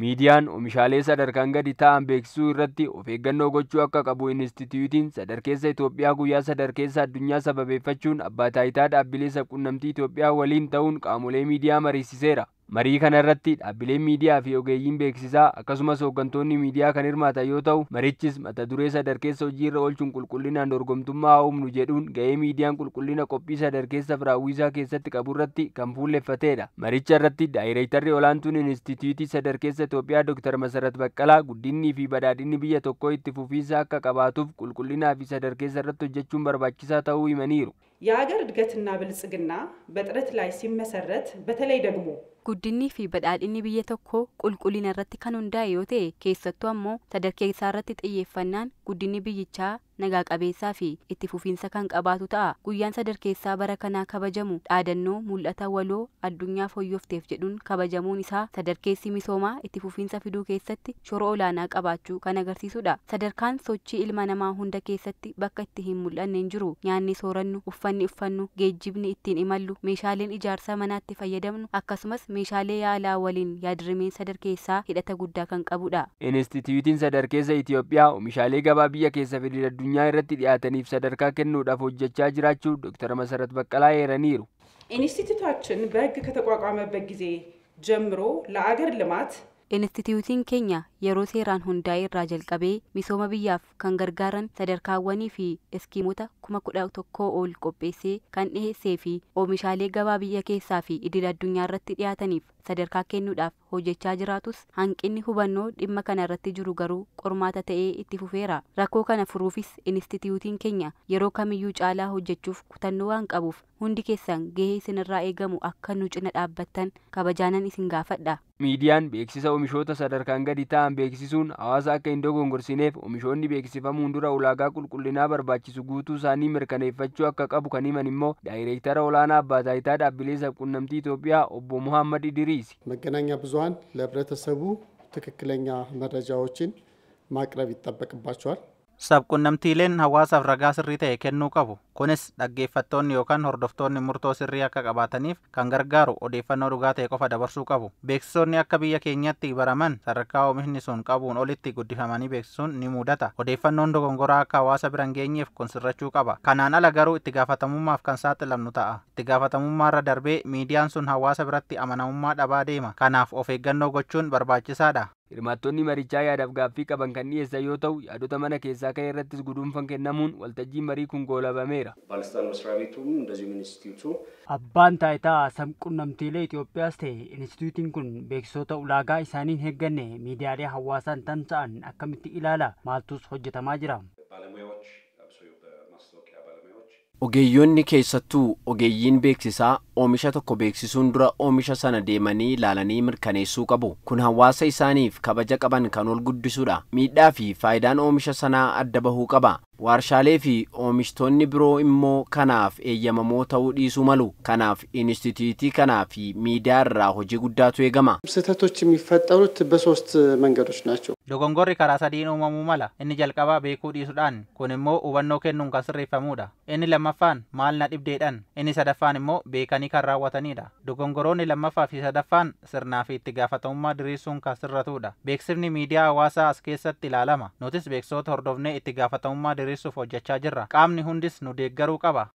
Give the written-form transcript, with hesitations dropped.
Miidiyaan oomishaalee sadarkaan gadi ta'an beeksisuu irratti of eeggannoo gochuu akka qabu Inistituutiin Sadarkeessa Itoophiyaa guyyaa sadarkeessa addunyaa sababeeffachuun abbaa taayitaa dhaabbilee sabquunnamtii Itoophiyaa waliin ta'uun qaamolee miidiyaa mariisiseera. Marii kana irratti dhaabbileen miidiyaa fi ogeeyyiin beeksisaa akkasumas hooggantoonni miidiyaa kan hirmaatan yoo ta'u, marichis mata duree sadarkeessa hojii irra oolchuun qulqullinaan dorgomtummaa haa uumnu jedhuun ga'ee miidiyaan qulqullina qophii sadarkeessa firaawwisaa keessatti qabu irratti kan fuulleffatedha. Maricha irratti daayireektarri olaantuun Inistituutii Sadarkeessa Itoophiyaa Dr. Masarat Baqqalaa guddinnii fi badhaadhinni biyya tokkoo itti fufiinsa akka qabaatuuf qulqullinaa fi sadarkeessa irratti hojjechuun barbaachisaa ta'uu himaniiru. የሀገር እድገትና ብልጽግና በጥረት ላይ ሲመሰረት በተለይ ደግሞ guddinni fi badhaadhinni biyya tokkoo qulqullina irratti kan hundaa'e yoo ta'e keessattuu ammoo sadarkeessaa irratti xiyyeeffannaan guddinni biyyichaa nagaa qabeessaa fi itti fufiinsa kan qabaatu ta'a. Guyyaan sadarkeessaa bara kanaa kabajamu dhaadannoo mul'ata waloo addunyaa fooyyofteef jedhuun kabajamuun isaa sadarkeessi misoomaa itti fufiinsa fiduu keessatti shoora olaanaa qabaachuu kan agarsiisudha. Sadarkaan sochii ilma namaa hunda keessatti bakka itti hin mul'anne hin jiru. Nyaanni soorannu, uffanni uffannu, geejjibni ittiin imallu, meeshaaleen ijaarsa manaatti fayyadamnu akkasumas meeshaalee yaalaa waliin yaadrimeen sadarkeessaa hidhata guddaa kan qabudha. Inistituutiin Sadarkeessa Itoophiyaa oomishaalee gabaa biyya keessa fi addunyaa irratti dhiyaataniif sadarkaa kennuudhaaf hojjechaa jiraachuu Dr. Masarat Baqqalaa eeraniiru. ኢንስቲትዩታችን በሕግ ከተቋቋመበት ጊዜ ጀምሮ ለአገር ልማት Inistituutiin keenya yeroo seeraan hundaa'e irraa jalqabee misooma biyyaaf kan gargaaran sadarkaawwanii fi iskiimota 11,000 ol qopheessee kan dhiheessee fi oomishaalee gabaa biyya keessaa fi idil addunyaa irratti dhiyaataniif sadarkaa kennuudhaaf hojjechaa jiraatus hanqinni hubannoo dhimma kana irratti jiru garuu qormaata ta'ee itti fufeera. Rakkoo kana furuufis inistituutiin keenya yeroo kamiyyuu caalaa hojjechuuf kutannoo waan qabuuf hundi keessan gahee isinirraa eegamu akka nu cina dhaabbattan kabajaanan isin gaafadha. Miidiyaan beeksisa oomishoota sadarkaan gadi ta'an beeksisuun hawaasa akka hin dogongorsineef oomishoonni beeksifamuun dura ulaagaa qulqullinaa barbaachisu guutuu isaanii mirkaneeffachuu akka qabu kan himan immoo daayireektara olaanaa abbaa taayitaa dhaabbilee sabquunnamtii Itoophiyaa obbo Muhammad Idriis መገናኛ ብዙሃን ለህብረተሰቡ ትክክለኛ መረጃዎችን ማቅረብ ይጠበቅባቸዋል። sabquunnamtiileen hawaasaaf ragaa sirrii ta'e kennuu qabu. Kunis dhaggeeffattoonni yookaan hordoftoonni murtoo sirrii akka qabaataniif kan gargaaru odeeffannoo dhugaa ta'e qofa dabarsuu qabu. Beeksisoonni akka biyya keenyatti baraman sadarkaa oomishni sun qabuun olitti guddifamanii beeksisuun ni mudata. Odeeffannoon dogongoraa akka hawaasa bira hin geenyeef kun sirrachuu qaba. Kanaan ala garuu itti gaafatamummaaf kan saaxilamnu ta'a. Itti gaafatamummaarra darbee miidiyaan sun hawaasa biratti amanamummaa dhabaa deema. Kanaaf of eeggannoo gochuun barbaachisaadha. Hirmaattonni marichaa yaadaaf gaaffii qaban kan dhiyeessan yoo ta'u, yaadota mana keessaa ka'e irrattis guduunfan kennamuun waltajjiin marii kun goolabameera. Abbaan taayitaa sabquunnamtiilee Itoophiyaas ta'e Inistituutiin kun beeksisoota ulaagaa isaaniin eegganne miidiyaalee hawaasaan tamsa'an akkamitti ilaala? Maaltus hojjetamaa jira? Ogeeyyoonni keessattuu ogeeyyiin beeksisaa oomisha tokko beeksisuun dura oomisha sana deemanii ilaalanii mirkaneessuu qabu. Kun hawaasa isaaniif kabaja qaban kan ol guddisuudha. Miidhaa fi faayidaan oomisha sanaa adda bahuu qaba. Warshaalee fi oomishtoonni biroo immoo kanaaf eeyyamamoo ta'uu dhiisuu malu. Kanaaf inistituutii kanaa fi miidiyaa irraa hojii guddaatu eegama. ስህተቶች የሚፈጠሩት በሶስት መንገዶች ናቸው። Dogongorri karaa sadiin uumamuu mala. Inni jalqabaa beekuu dhiisuudhaan, kun immoo hubannoo kennuun kan sirreeffamudha. Inni lammaffaan maal na dhibdeedhaan, inni sadaffaan immoo beekanii kan raawwatanidha. Dogongoroonni lammaffaa fi sadaffaan sirnaa fi itti gaafatamummaa diriirsuun kan sirratudha. Beeksifni miidiyaa hawaasaa as keessatti ilaalama. Nutis beeksisoota hordofnee itti gaafatamummaa diriirsuuf hojjechaa jirra. Qaamni hundis nu deeggaruu qaba.